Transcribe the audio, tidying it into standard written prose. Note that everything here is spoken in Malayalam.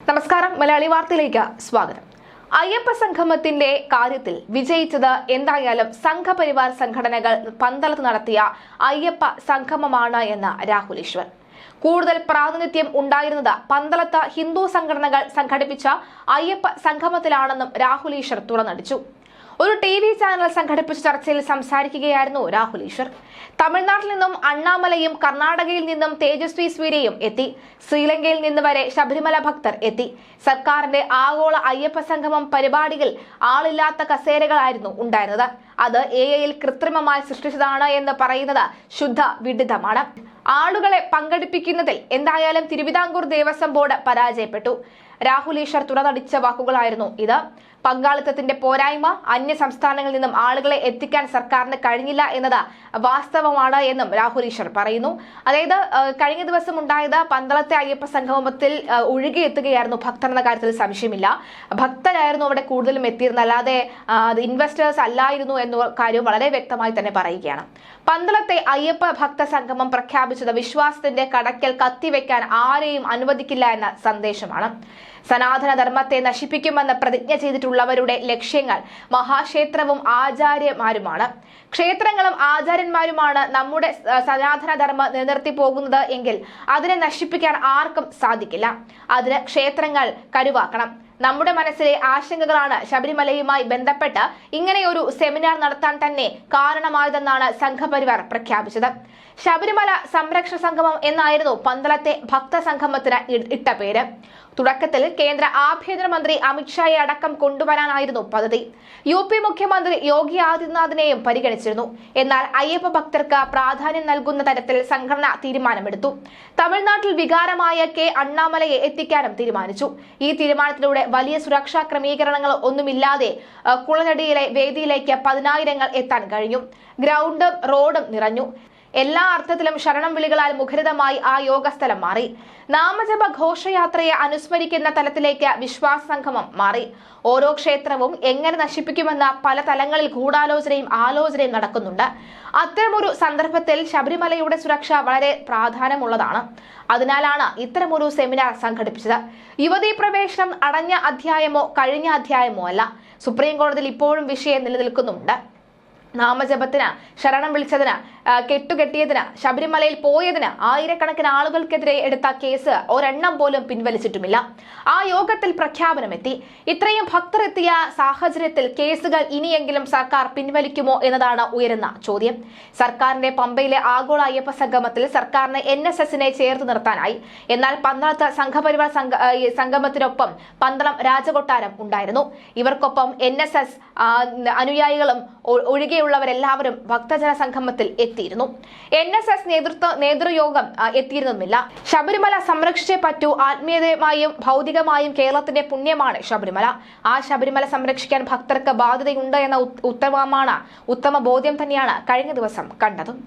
നമസ്കാരം, മലയാളി വാർത്തയിലേക്ക് സ്വാഗതം. അയ്യപ്പ സംഗമത്തിന്റെ കാര്യത്തിൽ വിജയിച്ചത് എന്തായാലും സംഘപരിവാർ സംഘടനകൾ പന്തളത്ത് നടത്തിയ അയ്യപ്പ സംഗമമാണ് എന്ന് രാഹുൽ ഈശ്വർ. കൂടുതൽ പ്രാതിനിധ്യം ഉണ്ടായിരുന്നത് പന്തളത്ത് ഹിന്ദു സംഘടനകൾ സംഘടിപ്പിച്ച അയ്യപ്പ സംഗമത്തിലാണെന്നും രാഹുൽ ഈശ്വർ തുറന്നടിച്ചു. ഒരു TV ചാനൽ സംഘടിപ്പിച്ച ചർച്ചയിൽ സംസാരിക്കുകയായിരുന്നു രാഹുൽ ഈശ്വർ. തമിഴ്നാട്ടിൽ നിന്നും അണ്ണാമലയും കർണാടകയിൽ നിന്നും തേജസ്വി സൂര്യയും എത്തി. ശ്രീലങ്കയിൽ നിന്ന് വരെ ശബരിമല ഭക്തർ എത്തി. സർക്കാരിന്റെ ആഗോള അയ്യപ്പ സംഗമം പരിപാടിയിൽ ആളില്ലാത്ത കസേരകളായിരുന്നു ഉണ്ടായിരുന്നത്. അത് AI കൃത്രിമമായി സൃഷ്ടിച്ചതാണ് എന്ന് പറയുന്നത് ശുദ്ധ വിഡിതമാണ്. ആളുകളെ പങ്കെടുപ്പിക്കുന്നതിൽ എന്തായാലും തിരുവിതാംകൂർ ദേവസ്വം ബോർഡ് പരാജയപ്പെട്ടു. രാഹുൽ ഈശ്വർ തുറന്നടിച്ച വാക്കുകളായിരുന്നു ഇത്. പങ്കാളിത്തത്തിന്റെ പോരായ്മ, അന്യ സംസ്ഥാനങ്ങളിൽ നിന്നും ആളുകളെ എത്തിക്കാൻ സർക്കാരിന് കഴിഞ്ഞില്ല എന്നത് വാസ്തവമാണ് എന്നും രാഹുൽ ഈശ്വർ പറയുന്നു. അതായത് കഴിഞ്ഞ ദിവസം ഉണ്ടായത് പന്തളത്തെ അയ്യപ്പ സംഗമത്തിൽ ഒഴുകിയെത്തുകയായിരുന്നു ഭക്തർ എന്ന കാര്യത്തിൽ സംശയമില്ല. ഭക്തരായിരുന്നു അവിടെ കൂടുതലും എത്തിയിരുന്നത്, അല്ലാതെ ഇൻവെസ്റ്റേഴ്സ് അല്ലായിരുന്നു എന്ന കാര്യം വളരെ വ്യക്തമായി തന്നെ പറയുകയാണ്. പന്തളത്തെ അയ്യപ്പ ഭക്ത സംഗമം പ്രഖ്യാപിച്ചത് വിശ്വാസത്തിന്റെ കടക്കൽ കത്തിവെക്കാൻ ആരെയും അനുവദിക്കില്ല എന്ന സന്ദേശമാണ്. സനാതന ധർമ്മത്തെ നശിപ്പിക്കുമെന്ന് പ്രതിജ്ഞ ചെയ്തിട്ടുള്ളവരുടെ ലക്ഷ്യങ്ങൾ മഹാക്ഷേത്രവും ആചാര്യന്മാരുമാണ്. ക്ഷേത്രങ്ങളും ആചാര്യന്മാരുമാണ് നമ്മുടെ സനാതന ധർമ്മം നിലനിർത്തി പോകുന്നത് എങ്കിൽ അതിനെ നശിപ്പിക്കാൻ ആർക്കും സാധിക്കില്ല. അതിന് ക്ഷേത്രങ്ങൾ കരുവാക്കണം. നമ്മുടെ മനസ്സിലെ ആശങ്കകളാണ് ശബരിമലയുമായി ബന്ധപ്പെട്ട് ഇങ്ങനെയൊരു സെമിനാർ നടത്താൻ തന്നെ കാരണമായതെന്നാണ് സംഘപരിവാർ പ്രഖ്യാപിച്ചത്. ശബരിമല സംരക്ഷണ സംഗമം എന്നായിരുന്നു പന്തളത്തെ ഭക്തസംഗമത്തിന് ഇട്ട പേര്. തുടക്കത്തിൽ കേന്ദ്ര ആഭ്യന്തരമന്ത്രി അമിത്ഷായെ അടക്കം കൊണ്ടുവരാനായിരുന്നു പദ്ധതി. UP മുഖ്യമന്ത്രി യോഗി ആദിത്യനാഥിനെയും പരിഗണിച്ചിരുന്നു. എന്നാൽ അയ്യപ്പ ഭക്തർക്ക് പ്രാധാന്യം നൽകുന്ന തരത്തിൽ സംഘടന തീരുമാനമെടുത്തു. തമിഴ്നാട്ടിൽ വികാരമായ K അണ്ണാമലയെ എത്തിക്കാനും തീരുമാനിച്ചു. ഈ തീരുമാനത്തിലൂടെ വലിയ സുരക്ഷാ ക്രമീകരണങ്ങൾ ഒന്നുമില്ലാതെ കുളനടിയിലെ വേദിയിലേക്ക് 10,000 എത്താൻ കഴിഞ്ഞു. ഗ്രൗണ്ടും റോഡും നിറഞ്ഞു. എല്ലാ അർത്ഥത്തിലും ശരണം വിളികളാൽ മുഖരിതമായി ആ യോഗസ്ഥലം മാറി. നാമജപ ഘോഷയാത്രയെ അനുസ്മരിക്കുന്ന തലത്തിലേക്ക് വിശ്വാസ സംഗമം മാറി. ഓരോ ക്ഷേത്രവും എങ്ങനെ നശിപ്പിക്കുമെന്ന പല തലങ്ങളിൽ ഗൂഢാലോചനയും ആലോചനയും നടക്കുന്നുണ്ട്. അത്തരമൊരു സന്ദർഭത്തിൽ ശബരിമലയുടെ സുരക്ഷ വളരെ പ്രാധാന്യമുള്ളതാണ്. അതിനാലാണ് ഇത്തരമൊരു സെമിനാർ സംഘടിപ്പിച്ചത്. യുവതീ പ്രവേശനം അടഞ്ഞ അധ്യായമോ കഴിഞ്ഞ അധ്യായമോ അല്ല. സുപ്രീം കോടതിയിൽ ഇപ്പോഴും വിഷയം നിലനിൽക്കുന്നുണ്ട്. നാമജപത്തിന്, ശരണം വിളിച്ചതിന്, കെട്ടുകെട്ടിയതിന്, ശബരിമലയിൽ പോയതിന് ആയിരക്കണക്കിന് ആളുകൾക്കെതിരെ എടുത്ത കേസ് ഒരെണ്ണം പോലും പിൻവലിച്ചിട്ടുമില്ല. ആ യോഗത്തിൽ പ്രഖ്യാപനമെത്തി. ഇത്രയും ഭക്തർ എത്തിയ സാഹചര്യത്തിൽ കേസുകൾ ഇനിയെങ്കിലും സർക്കാർ പിൻവലിക്കുമോ എന്നതാണ് ഉയരുന്ന ചോദ്യം. സർക്കാരിന്റെ പമ്പയിലെ ആഗോള അയ്യപ്പ സംഗമത്തിൽ സർക്കാരിന് NSSനെ ചേർത്ത് നിർത്താനായി. എന്നാൽ പന്തളത്ത് സംഘപരിവാർ സംഗമത്തിനൊപ്പം പന്തളം രാജകൊട്ടാരം ഉണ്ടായിരുന്നു. ഇവർക്കൊപ്പം NSS അനുയായികളും ഒഴികെയുള്ളവരെല്ലാവരും ഭക്തജന സംഗമത്തിൽ എത്തിയിരുന്നു. NSS നേതൃയോഗം എത്തിയിരുന്നുമില്ല. ശബരിമല സംരക്ഷിച്ചേ പറ്റൂ. ആത്മീയമായും ഭൗതികമായും കേരളത്തിന്റെ പുണ്യമാണ് ശബരിമല. ആ ശബരിമല സംരക്ഷിക്കാൻ ഭക്തർക്ക് ബാധ്യതയുണ്ട് എന്ന ഉത്തമ ബോധ്യം തന്നെയാണ് കഴിഞ്ഞ ദിവസം കണ്ടതും.